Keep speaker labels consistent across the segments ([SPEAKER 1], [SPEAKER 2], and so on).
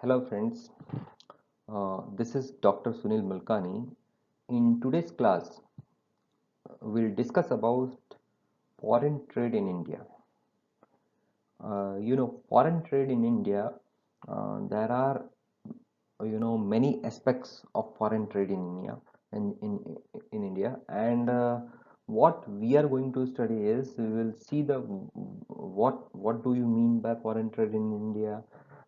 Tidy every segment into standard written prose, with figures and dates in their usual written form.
[SPEAKER 1] Hello friends, this is Dr. Sunil Mulkani. In today's class, we'll discuss about foreign trade in India. Foreign trade in India, there are many aspects of foreign trade in India in India, and what we are going to study is we will see the what do you mean by foreign trade in India.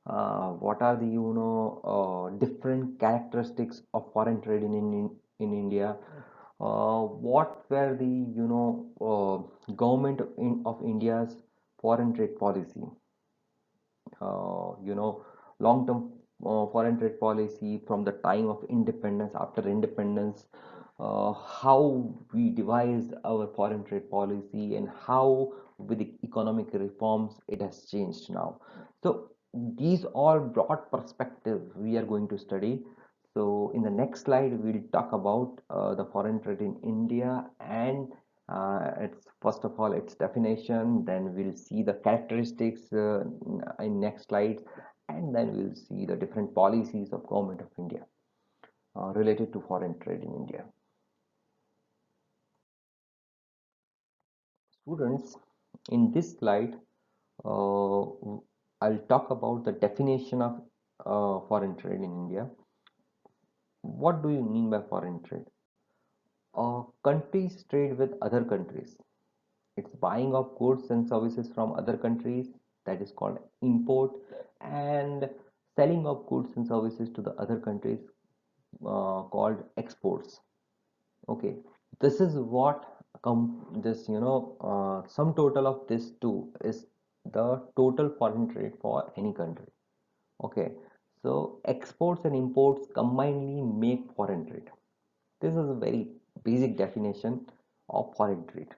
[SPEAKER 1] What are the different characteristics of foreign trade in India? What were the government of India's foreign trade policy? Long-term foreign trade policy from the time of independence, after independence, how we devised our foreign trade policy and how with the economic reforms it has changed now. So these all broad perspective we are going to study. So in the next slide, we'll talk about the foreign trade in India and its first of all its definition. Then we'll see the characteristics in next slides, and then we'll see the different policies of government of India related to foreign trade in India. Students, in this slide, uh, I'll talk about the definition of foreign trade in India. What do you mean by foreign trade? Countries trade with other countries. It's buying of goods and services from other countries, that is called import, and selling of goods and services to the other countries called exports. Okay, this is what this sum total of this two is the total foreign trade for any country. Okay, so exports and imports combinedly make foreign trade. This is a very basic definition of foreign trade.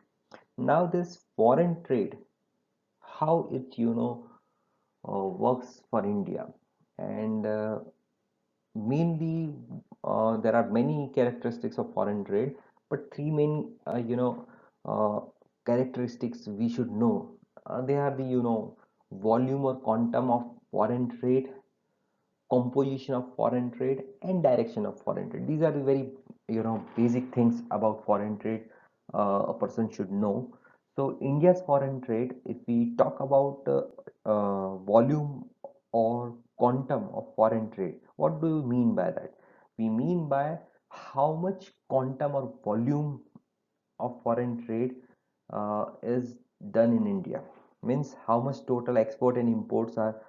[SPEAKER 1] Now this foreign trade, how it works for India, and mainly there are many characteristics of foreign trade, but three main uh, characteristics we should know. They are the volume or quantum of foreign trade, composition of foreign trade, and direction of foreign trade. These are the very basic things about foreign trade a person should know. So India's foreign trade, if we talk about volume or quantum of foreign trade, what do you mean by that? We mean by how much quantum or volume of foreign trade is done in India. Means how much total export and imports are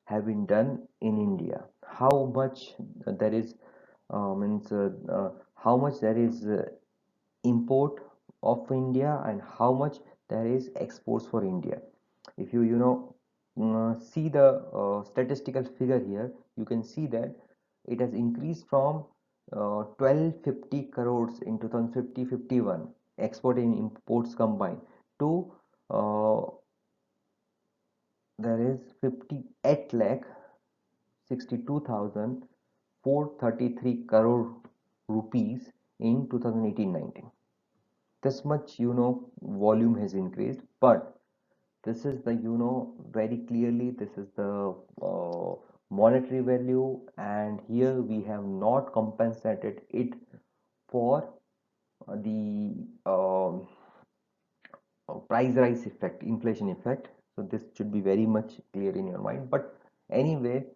[SPEAKER 1] have been done in India. How much there is means how much there is import of India and how much there is exports for India. If you see the statistical figure here, you can see that it has increased from 1250 crores in 2050-51 export and imports combined to uh, there is 58 lakh 62,433 crore rupees in 2018-19. This much volume has increased, but this is the very clearly this is the monetary value, and here we have not compensated it for the price rise effect, inflation effect. So this should be very much clear in your mind. But anyway,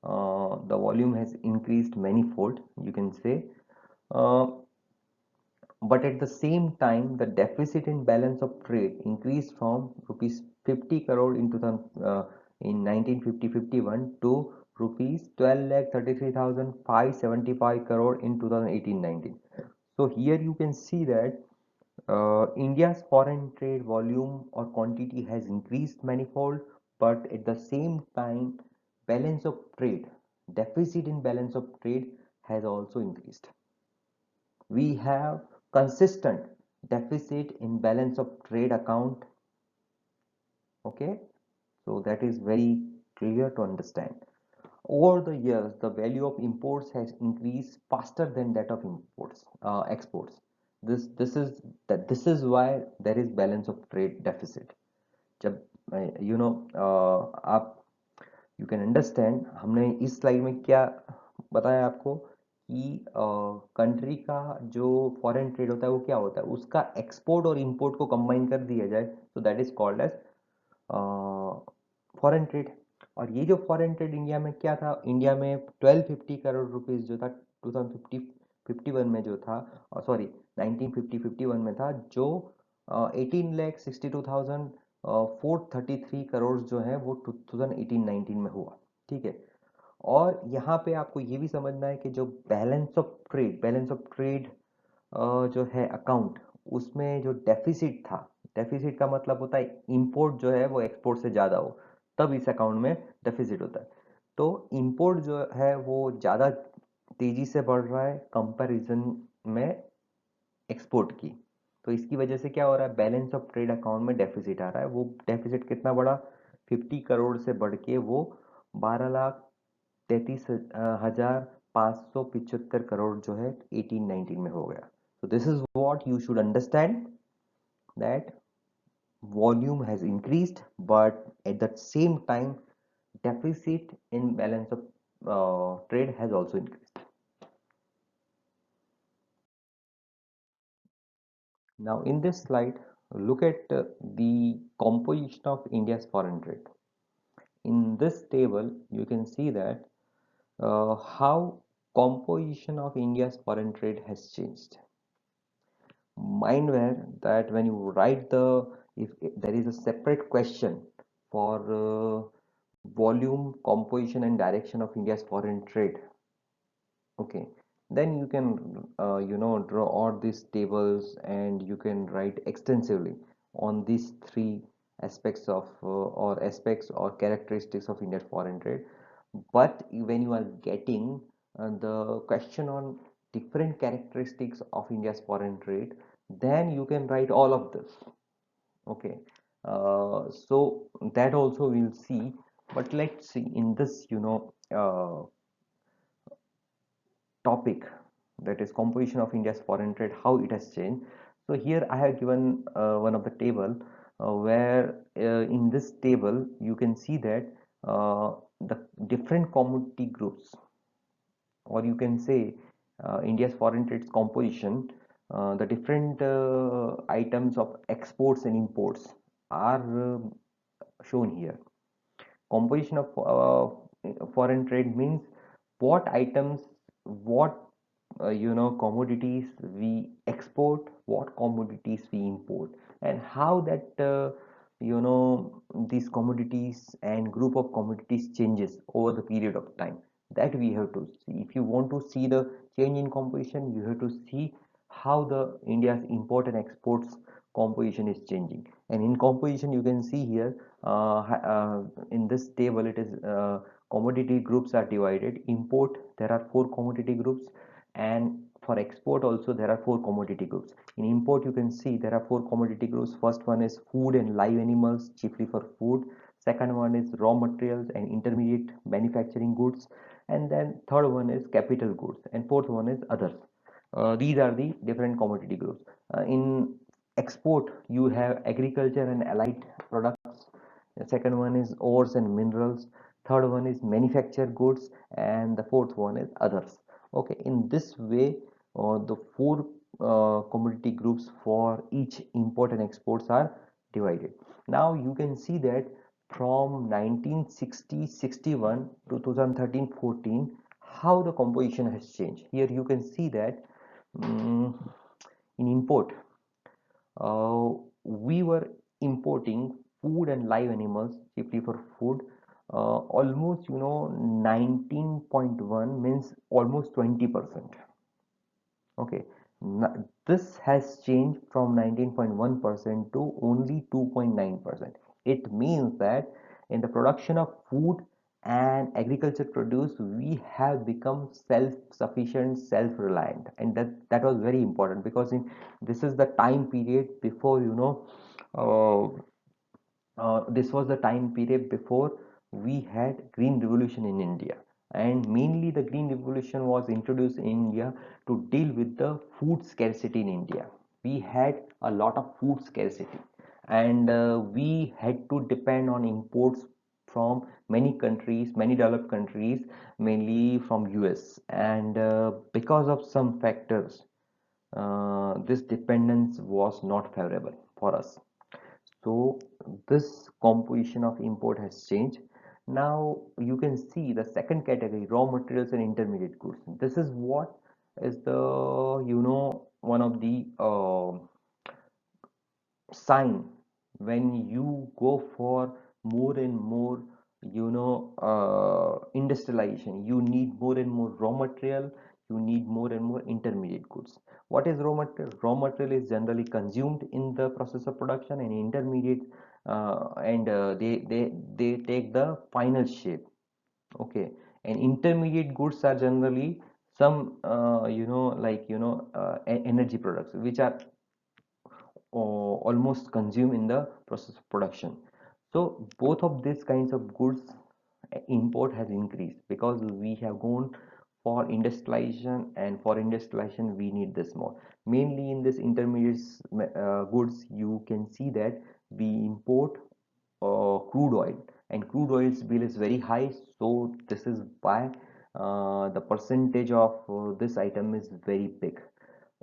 [SPEAKER 1] the volume has increased manifold, you can say. uh, but at the same time the deficit in balance of trade increased from rupees 50 crore in 2000 in 1950-51 to rupees 12 lakh 33,575 crore in 2018-19. So here you can see that India's foreign trade volume or quantity has increased manifold, but at the same time balance of trade, deficit in balance of trade has also increased. We have consistent deficit in balance of trade account. Okay, so that is very clear to understand. Over the years the value of imports has increased faster than that of imports exports. This is why there is balance of trade deficit. जब आप you can understand हमने इस slide में क्या बताया आपको कि country का जो फॉरेन ट्रेड होता है वो क्या होता है, उसका एक्सपोर्ट और इंपोर्ट को कंबाइन कर दिया जाए तो that is called as foreign trade. और ये जो फॉरेन ट्रेड इंडिया में क्या था, इंडिया में 1250 करोड़ रुपीस जो था 2050 51 में जो था, सॉरी 1950-51 में था, जो 18,62,000 433 करोड़ जो है वो 2018-19 में हुआ। ठीक है। और यहाँ पे आपको ये भी समझना है कि जो बैलेंस ऑफ ट्रेड जो है अकाउंट, उसमें जो डेफिसिट था, डेफिसिट का मतलब होता है इंपोर्ट जो है वो एक्सपोर्ट से ज़्यादा हो, तब इस अकाउंट में डेफिसिट होता है। तो इंपोर्ट जो है वो ज़्यादा तेज़ी से बढ़ रहा है कंपैरिजन में एक्सपोर्ट की। तो इसकी वजह से क्या हो रहा है, बैलेंस ऑफ ट्रेड अकाउंट में डेफिसिट आ रहा है। वो डेफिसिट कितना बढ़ा, 50 करोड़ से बढ़ के वो 12,33,575 करोड़ जो है 18-19 में हो गया। So this is what you should understand, that volume has increased, but at the same time deficit in balance of trade has also increased. Now in this slide, look at the composition of India's foreign trade. In this table, you can see that how composition of India's foreign trade has changed. Mindware that when you write if there is a separate question for volume, composition, and direction of India's foreign trade, okay, then you can draw all these tables and you can write extensively on these three aspects of or aspects or characteristics of India's foreign trade. But when you are getting the question on different characteristics of India's foreign trade, then you can write all of this. Okay, so that also we'll see. But let's see in this topic, that is composition of India's foreign trade, how it has changed. So here I have given one of the table where in this table you can see that the different commodity groups, or you can say India's foreign trade composition, the different items of exports and imports are shown here. Composition of foreign trade means what items, what commodities we export, what commodities we import, and how that these commodities and group of commodities changes over the period of time, that we have to see. If you want to see the change in composition, you have to see how the India's import and exports composition is changing. And in composition you can see here in this table, it is commodity groups are divided. Import, there are four commodity groups, and for export also there are four commodity groups. In import you can see there are four commodity groups. First one is food and live animals, chiefly for food. Second one is raw materials and intermediate manufacturing goods, and then third one is capital goods, and fourth one is others. These are the different commodity groups. In export you have agriculture and allied products. The second one is ores and minerals. Third one is manufactured goods, and the fourth one is others. Okay, in this way, the four commodity groups for each import and exports are divided. Now you can see that from 1960-61 to 2013-14, how the composition has changed. Here you can see that in import, uh, we were importing food and live animals chiefly for food, almost 19.1, means almost 20%. Okay, this has changed from 19.1% to only 2.9%. It means that in the production of food and agriculture produce, we have become self-sufficient, self-reliant, and that was very important, because in this is the time period before uh, this was the time period before we had green revolution in India. And mainly the green revolution was introduced in India to deal with the food scarcity in India. We had a lot of food scarcity, and we had to depend on imports from many countries, many developed countries, mainly from US. And because of some factors, this dependence was not favorable for us. So this composition of import has changed. Now you can see the second category, raw materials and intermediate goods. This is what is the, one of the sign when you go for more and more, industrialization. You need more and more raw material, you need more and more intermediate goods. What is raw material? Raw material is generally consumed in the process of production, and intermediate, and they take the final shape. Okay. And intermediate goods are generally some, energy products which are almost consumed in the process of production. So both of these kinds of goods, import has increased because we have gone for industrialization, and for industrialization we need this more. Mainly in this intermediate goods, you can see that we import crude oil, and crude oil's bill is very high. So this is why the percentage of this item is very big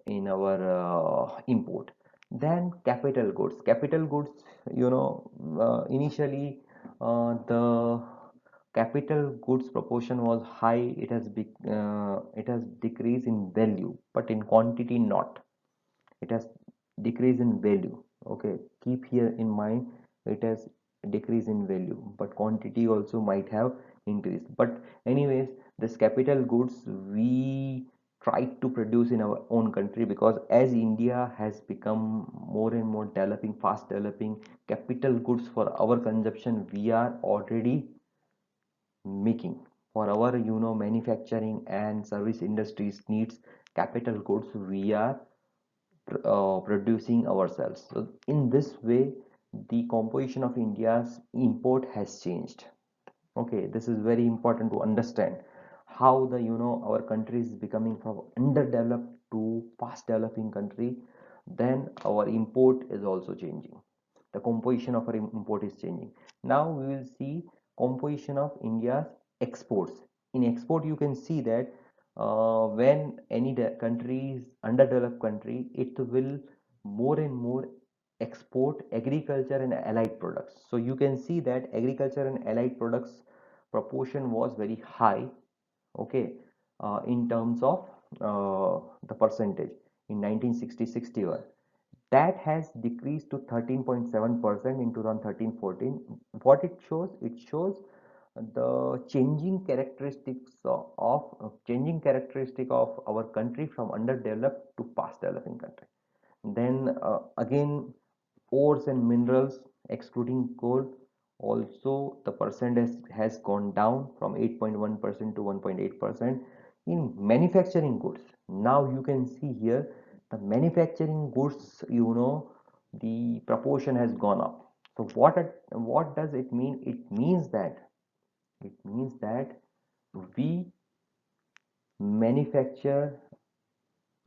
[SPEAKER 1] in our import. Then capital goods. Capital goods, initially the capital goods proportion was high. It has decreased in value, but in quantity not. It has decreased in value. Okay, keep here in mind, it has decreased in value, but quantity also might have increased. But anyways, this capital goods we try to produce in our own country, because as India has become more and more developing, fast developing, capital goods for our consumption we are already making. For our manufacturing and service industries needs capital goods, we are producing ourselves. So in this way, the composition of India's import has changed. Okay, this is very important to understand how the our country is becoming from underdeveloped to fast developing country. Then our import is also changing. The composition of our import is changing. Now we will see composition of India's exports. In export, you can see that when any country is underdeveloped country, it will more and more export agriculture and allied products. So you can see that agriculture and allied products proportion was very high. Okay, in terms of the percentage in 1960-61. That has decreased to 13.7% in 2013-14. What it shows? It shows the changing characteristics of changing characteristic of our country from underdeveloped to fast developing country. Then again, ores and minerals excluding coal, also the has gone down from 8.1% to 1.8%. In manufacturing goods, now you can see here the manufacturing goods, the proportion has gone up. So what does it mean? It means that we manufacture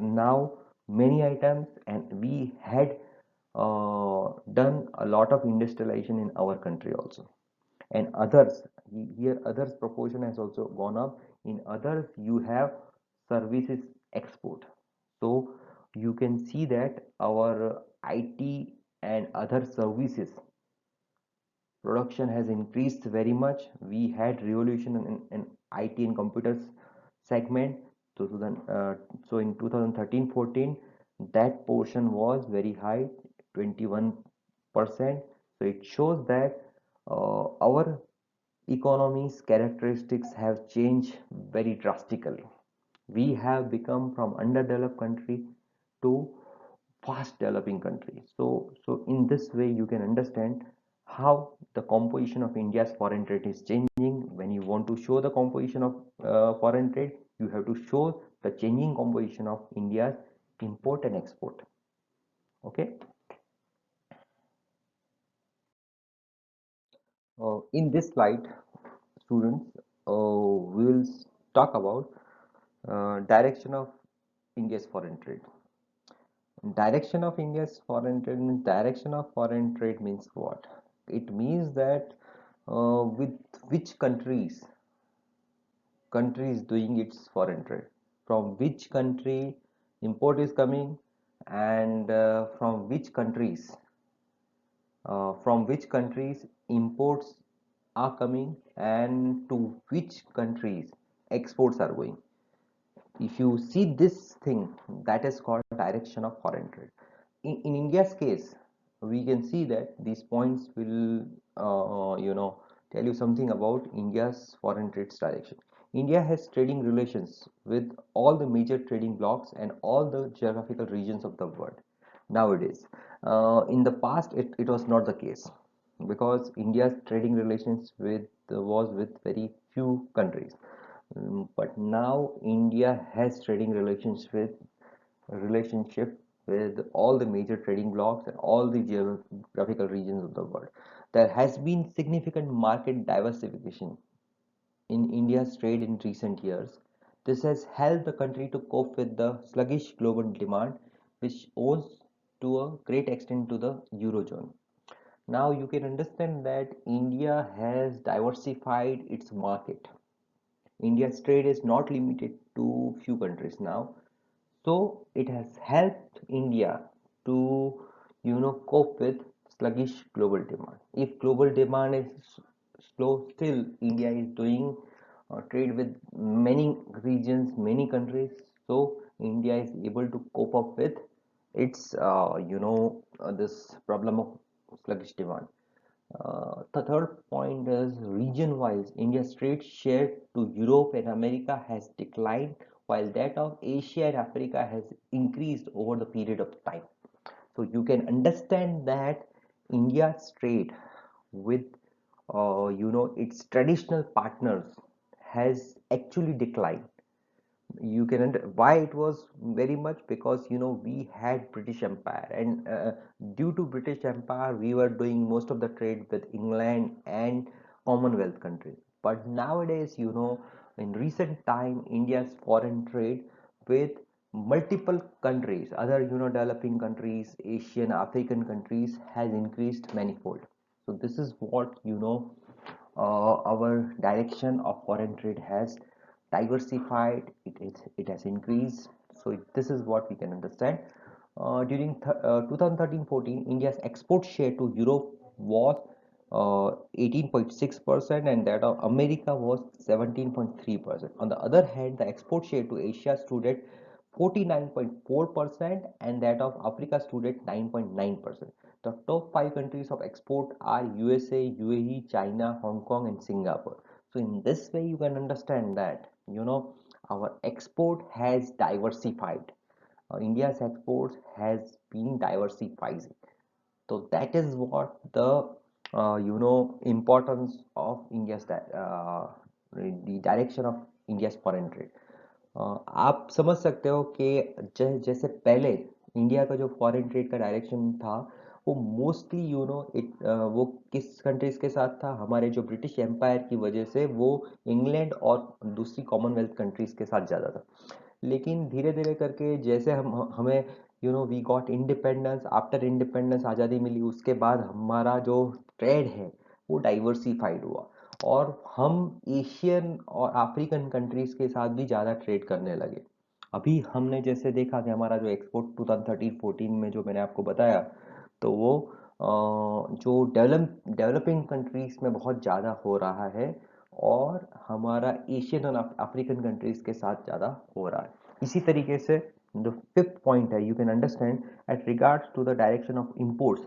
[SPEAKER 1] now many items, and we had done a lot of industrialization in our country also. And others, here others proportion has also gone up. In others you have services export. So you can see that our IT and other services production has increased very much. We had revolution in IT and computers segment. So in 2013-14, that portion was very high, 21%. So it shows that our economy's characteristics have changed very drastically. We have become from underdeveloped country to fast developing country. So in this way you can understand how the composition of India's foreign trade is changing. When you want to show the composition of foreign trade, you have to show the changing composition of India's import and export. Okay. In this slide, students, we will talk about direction of India's foreign trade. Direction of India's foreign trade means, direction of foreign trade means what? It means that with which country is doing its foreign trade, from which country import is coming, and from which countries imports are coming, and to which countries exports are going. If you see this thing, that is called direction of foreign trade. In India's case, we can see that these points will tell you something about India's foreign trade direction. India has trading relations with all the major trading blocs and all the geographical regions of the world nowadays. In the past, it was not the case, because India's trading relations was with very few countries. But now India has trading relationship with all the major trading blocs and all the geographical regions of the world. There has been significant market diversification in India's trade in recent years. This has helped the country to cope with the sluggish global demand, which owes to a great extent to the Eurozone. Now you can understand that India has diversified its market. India's trade is not limited to few countries now, so it has helped India to cope with sluggish global demand. If global demand is slow, still India is doing trade with many regions, many countries. So India is able to cope up with its this problem of sluggish demand. The third point is region-wise, India's trade share to Europe and America has declined, while that of Asia and Africa has increased over the period of time. So you can understand that India's trade with its traditional partners has actually declined. You can why it was very much, because we had British Empire, and due to British Empire we were doing most of the trade with England and Commonwealth countries. But nowadays, in recent time, India's foreign trade with multiple countries, other developing countries, Asian, African countries, has increased manifold. So this is what our direction of foreign trade has diversified. It has increased. So this is what we can understand. During 2013-14, India's export share to Europe was 18.6%, and that of America was 17.3%. On the other hand, the export share to Asia stood at 49.4%, and that of Africa stood at 9.9%. The top five countries of export are USA, UAE, China, Hong Kong, and Singapore. So in this way, you can understand that our export has diversified. India's exports has been diversified. So that is what the importance of the direction of India's foreign trade. आप समझ सकते हो कि जैसे पहले India का जो foreign trade का डायरेक्शन था, वो मोस्टली वो किस कंट्रीज के साथ था, हमारे जो ब्रिटिश एम्पायर की वजह से वो इंग्लैंड और दूसरी कॉमनवेल्थ कंट्रीज के साथ ज़्यादा था। लेकिन धीरे धीरे करके जैसे हम हमें we got independence, after independence आज़ादी मिली, उसके बाद हमारा जो ट्रेड है वो डाइवर्सिफाइड हुआ, और हम एशियन और अफ्रीकन कंट्रीज के साथ भी ज़्यादा ट्रेड करने लगे। अभी हमने जैसे देखा कि हमारा जो एक्सपोर्ट 2013-14 में जो मैंने आपको बताया, तो वो जो डेवलपिंग कंट्रीज में बहुत ज़्यादा हो रहा है, और हमारा एशियन और अफ्रीकन कंट्रीज के साथ ज़्यादा हो रहा है। इसी तरीके से the fifth point है, you can understand at regards to the direction of imports.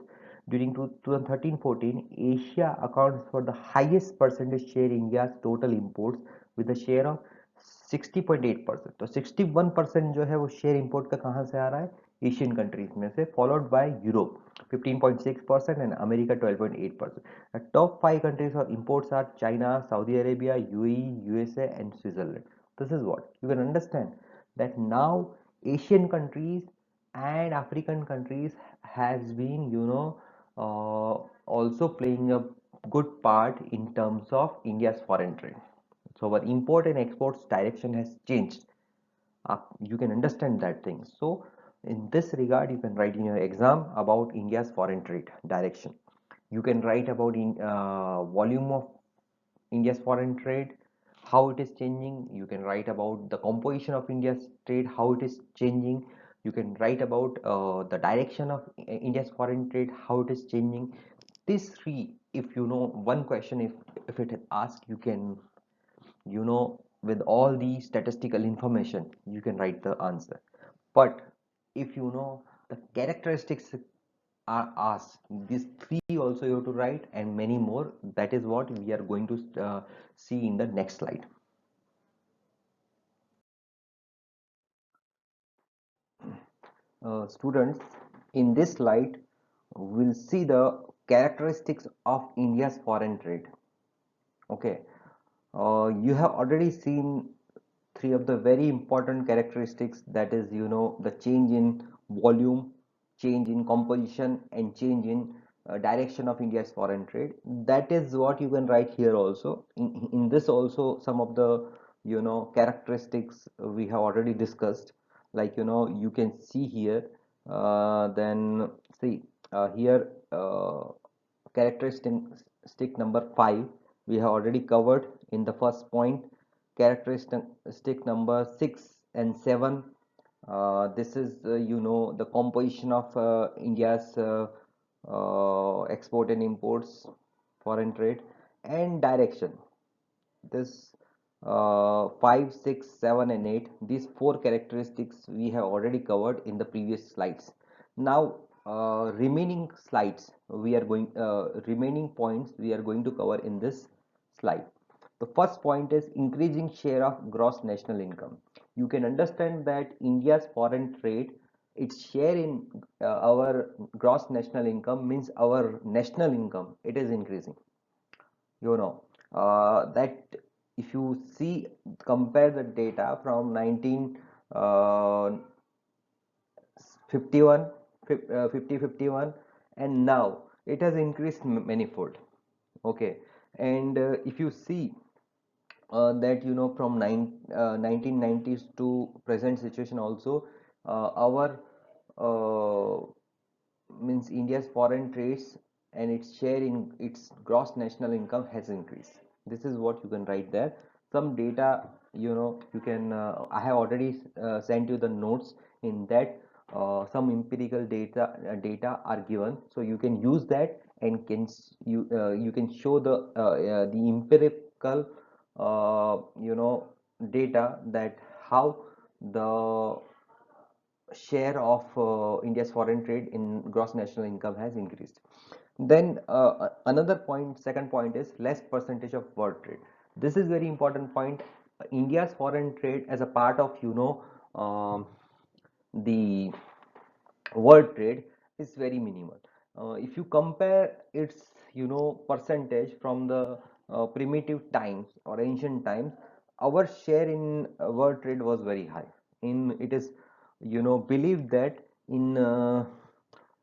[SPEAKER 1] During 2013-14, Asia accounts for the highest percentage share in India's total imports with a share of 60.8%. तो 61% जो है वो शेयर इंपोर्ट का कहाँ से आ रहा है, एशियन कंट्रीज में से, followed by Europe 15.6% and America 12.8%. The top five countries for imports are China, Saudi Arabia, UAE, USA, and Switzerland. This is what you can understand, that now Asian countries and African countries has been also playing a good part in terms of India's foreign trade. So our import and exports direction has changed. You can understand that thing. So in this regard, you can write in your exam about India's foreign trade direction. You can write about in volume of India's foreign trade, how it is changing. You can write about the composition of India's trade, how it is changing. You can write about the direction of India's foreign trade, how it is changing. These three, if you know one question, if it asks, you can, with all the statistical information, you can write the answer. But if you know the characteristics are asked, these three also you have to write, and many more. That is what we are going to see in the next slide. Students, in this slide we'll see the characteristics of India's foreign trade. Okay, you have already seen three of the very important characteristics, that is, the change in volume, change in composition, and change in direction of India's foreign trade. That is what you can write here also. In this also, some of the characteristics we have already discussed, like you can see here. Then see here, characteristic number 5 we have already covered in the first point. Characteristic number 6 and 7, this is the composition of India's export and imports, foreign trade, and direction. This 5, 6, 7, and 8, these four characteristics we have already covered in the previous slides. Now remaining points we are going to cover in this slide. The first point is increasing share of gross national income. You can understand that India's foreign trade, its share in our gross national income, means our national income, it is increasing. That if you see, compare the data from 1951, 50 51, and now it has increased manifold. Okay, and if you see that from 1990s to present situation also, our uh, means India's foreign trades and its share in its gross national income has increased. This is what you can write there. Some data, you can, I have already sent you the notes. In that some empirical data are given, so you can use that, and you can show the empirical data, that how the share of India's foreign trade in gross national income has increased. Then another point, second point, is less percentage of world trade. This is very important point. India's foreign trade as a part of the world trade is very minimal. If you compare its percentage from the primitive times or ancient times, our share in world trade was very high. In it is believed that in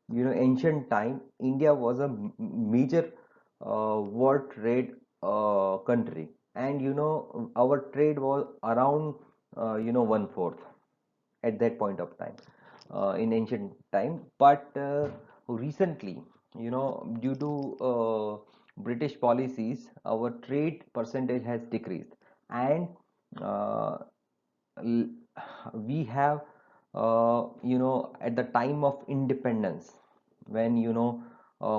[SPEAKER 1] ancient time, India was a major world trade country, and our trade was around 1/4 at that point of time, in ancient time. But recently, due to British policies, our trade percentage has decreased, and uh, we have at the time of independence, when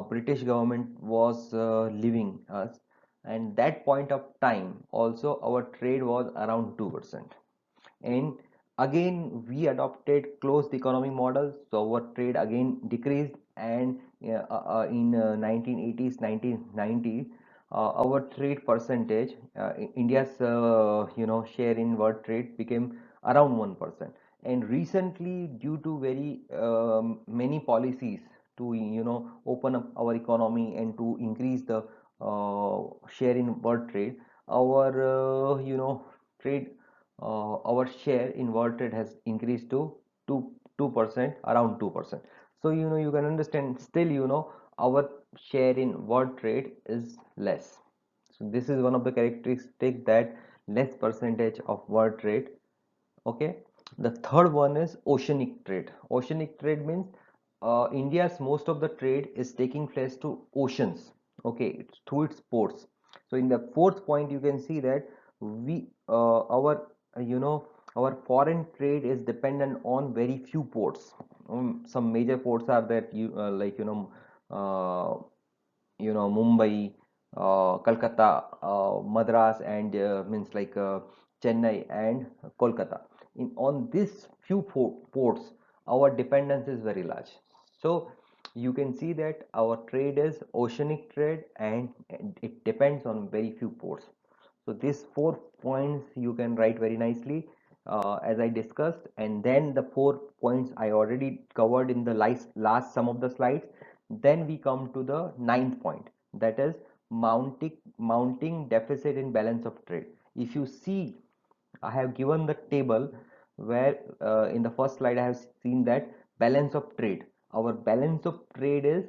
[SPEAKER 1] British government was leaving us, and that point of time also our trade was around 2%. And again we adopted closed economy model, so our trade again decreased. And in 1980s, 1990s, our trade percentage, India's share in world trade became around 1%. And recently, due to very many policies to open up our economy and to increase the share in world trade, our trade our share in world trade has increased to 2%, around 2%. So you can understand, still our share in world trade is less. So this is one of the characteristics, that less percentage of world trade. Okay, the third one is oceanic trade. Oceanic trade means India's most of the trade is taking place to oceans. Okay, it's through its ports. So in the fourth point, you can see that we our you know our foreign trade is dependent on very few ports. Some major ports are that like uh, Mumbai, Calcutta, Madras, and means like Chennai and Kolkata. In on these few ports, our dependence is very large. So you can see that our trade is oceanic trade, and it depends on very few ports. So these 4 points you can write very nicely as I discussed, and then the 4 points I already covered in the last some of the slides. Then we come to the ninth point, that is mounting deficit in balance of trade. If you see, I have given the table where in the first slide I have seen that balance of trade. Our balance of trade is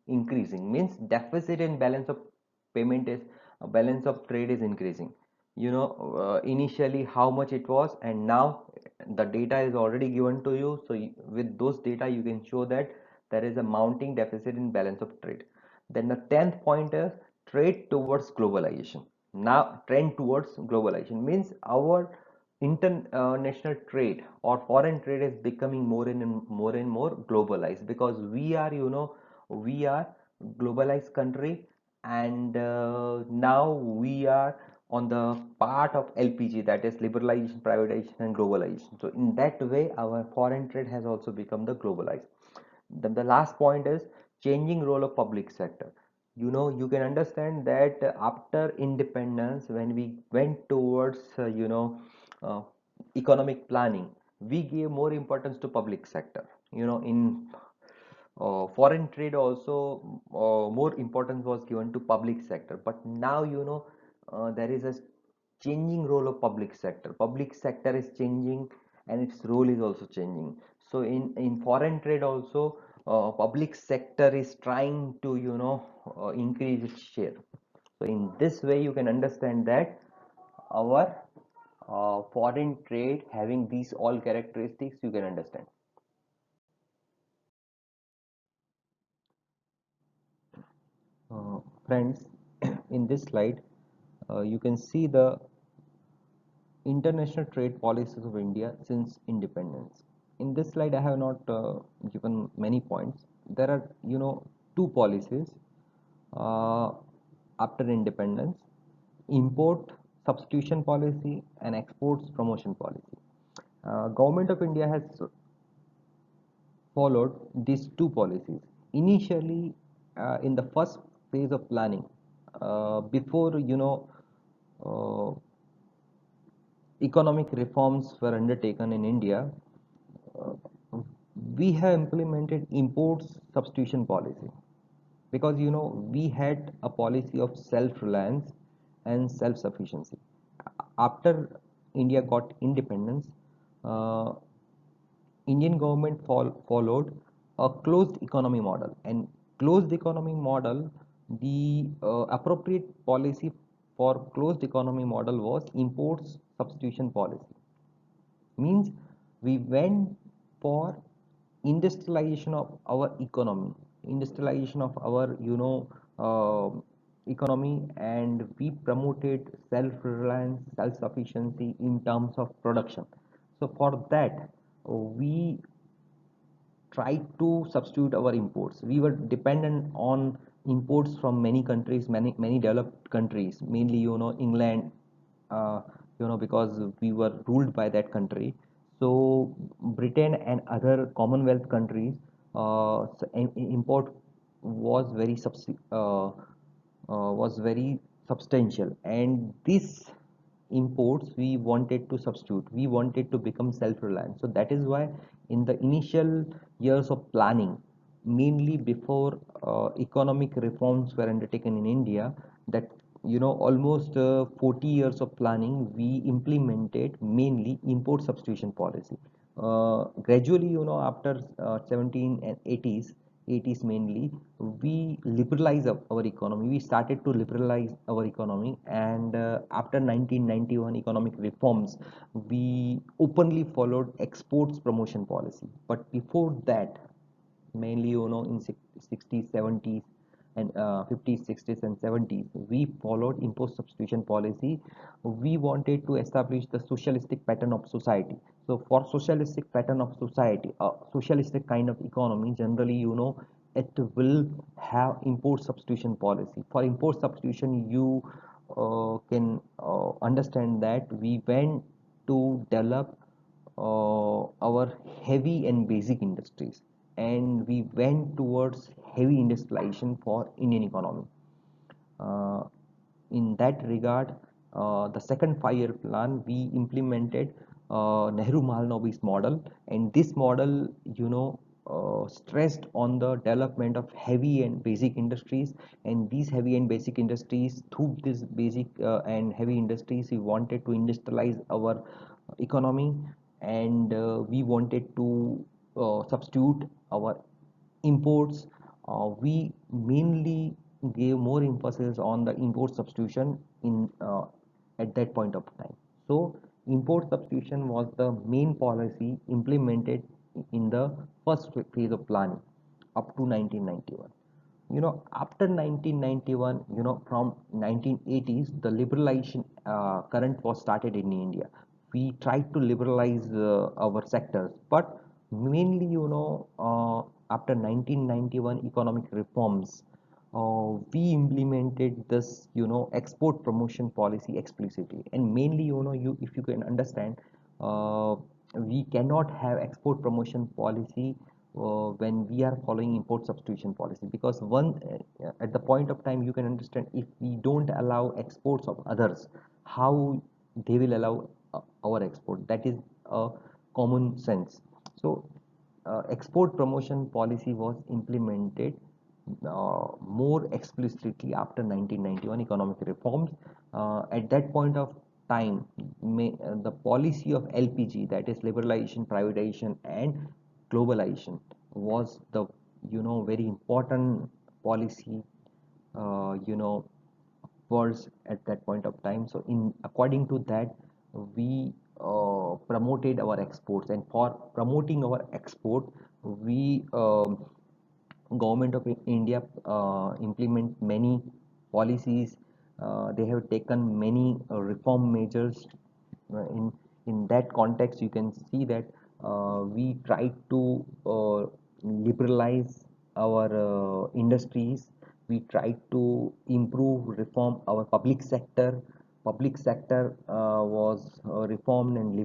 [SPEAKER 1] increasing, means deficit in balance of payment is balance of trade is increasing. Initially how much it was, and now the data is already given to you. So with those data you can show that there is a mounting deficit in balance of trade. Then the 10th point is trade towards globalization. Now trend towards globalization means our international trade or foreign trade is becoming more and more globalized, because we are globalized country, and now we are on the part of LPG, that is liberalization, privatization, and globalization. So in that way our foreign trade has also become the globalized. Then the last point is changing role of public sector. You can understand that after independence, when we went towards uh, economic planning, we gave more importance to public sector. In foreign trade also, more importance was given to public sector. But now there is a changing role of public sector is changing, and its role is also changing. So in foreign trade also, public sector is trying to increase its share. So in this way you can understand that our foreign trade having these all characteristics, you can understand. Friends, in this slide, you can see the international trade policies of India since independence. In this slide, I have not given many points. There are, two policies uh, after independence: import substitution policy and exports promotion policy. Government of India has followed these two policies. Initially, in the first phase of planning, before uh, economic reforms were undertaken in India, uh, we have implemented imports substitution policy, because we had a policy of self-reliance and self-sufficiency. After India got independence, uh, Indian government followed a closed economy model, and closed economy model, the appropriate policy for closed economy model was imports substitution policy. Means we went for industrialization of our economy, industrialization of our uh, economy, and we promoted self-reliance, self-sufficiency in terms of production. So for that, we tried to substitute our imports. We were dependent on imports from many countries, many developed countries, mainly England, because we were ruled by that country. So Britain and other Commonwealth countries, import was very substantial, and this imports we wanted to substitute, we wanted to become self-reliant. So that is why in the initial years of planning, mainly before economic reforms were undertaken in India, that almost 40 years of planning, we implemented mainly import substitution policy. Gradually, after 17 and 80s mainly, we liberalize our economy. We started to liberalize our economy, and after 1991 economic reforms, we openly followed exports promotion policy. But before that, mainly in 60s, 70s, and 50s, 60s, and 70s. We followed import substitution policy. We wanted to establish the socialistic pattern of society. So for socialistic pattern of society, a socialistic kind of economy, generally it will have import substitution policy. For import substitution, you can understand that we went to develop our heavy and basic industries, and we went towards heavy industrialization for Indian economy. Uh, in that regard, the second 5-year plan, we implemented Nehru Mahalanobis model, and this model, stressed on the development of heavy and basic industries. And these heavy and basic industries, through this basic and heavy industries, we wanted to industrialize our economy, and we wanted to substitute our imports. We mainly gave more emphasis on the import substitution in at that point of time. So import substitution was the main policy implemented in the first phase of planning up to 1991. After 1991, from 1980s, the liberalization current was started in India. We tried to liberalize our sectors, but mainly after 1991 economic reforms, we implemented this export promotion policy explicitly. And mainly, you if you can understand, uh, we cannot have export promotion policy when we are following import substitution policy, because one at the point of time, you can understand, if we don't allow exports of others, how they will allow our export. That is a common sense. So export promotion policy was implemented more explicitly after 1991 economic reforms. At that point of time, the policy of LPG, that is liberalization, privatization, and globalization, was the very important policy was at that point of time. So in according to that, we promoted our exports, and for promoting our export, we government of India implement many policies. They have taken many reform measures. In that context, you can see that we try to liberalize our industries. We try to improve, reform our public sector. Public sector was reformed and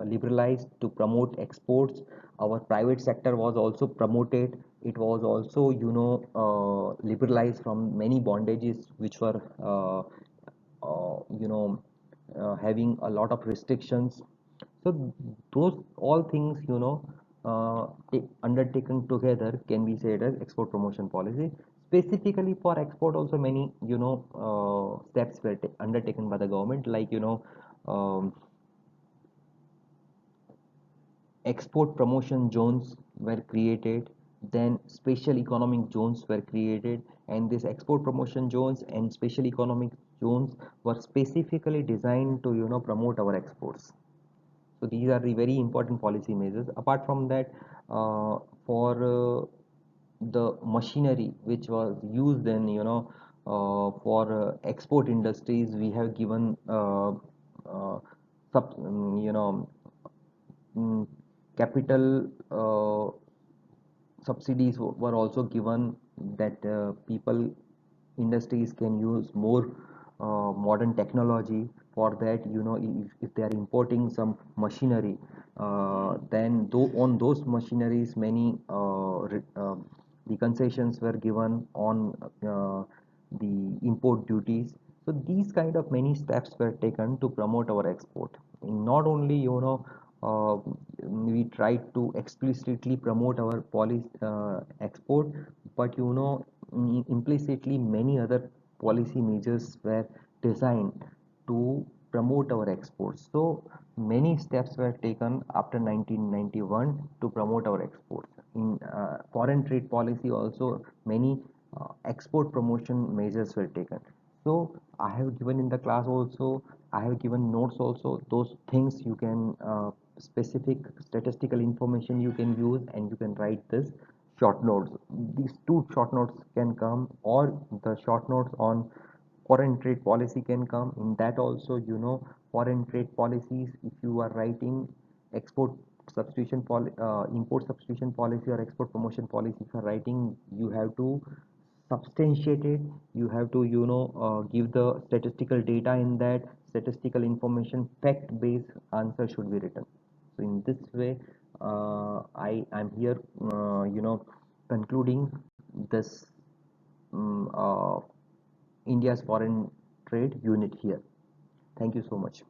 [SPEAKER 1] liberalized to promote exports. Our private sector was also promoted. It was also liberalized from many bondages which were having a lot of restrictions. So those all things undertaken together can be said as export promotion policy. Specifically for export, also many steps were undertaken by the government, like um, export promotion zones were created, then special economic zones were created, and these export promotion zones and special economic zones were specifically designed to promote our exports. So these are the very important policy measures. Apart from that, for the machinery which was used in for export industries, we have given uh, mm, capital subsidies were also given, that people, industries can use more modern technology. For that, if they are importing some machinery, then though on those machineries, many the concessions were given on the import duties. So these kind of many steps were taken to promote our export. Not only uh, we tried to explicitly promote our policy export, but implicitly many other policy measures were designed to promote our exports. So many steps were taken after 1991 to promote our exports. In foreign trade policy also, many export promotion measures were taken. So I have given in the class also, I have given notes also. Those things you can specific statistical information you can use, and you can write this short notes. These two short notes can come, or the short notes on foreign trade policy can come. In that also, foreign trade policies, if you are writing export import substitution policy or export promotion policy, if you are writing, you have to substantiate it. You have to give the statistical data. In that statistical information, fact based answer should be written. So in this way, I'm here concluding this India's foreign trade unit here. Thank you so much.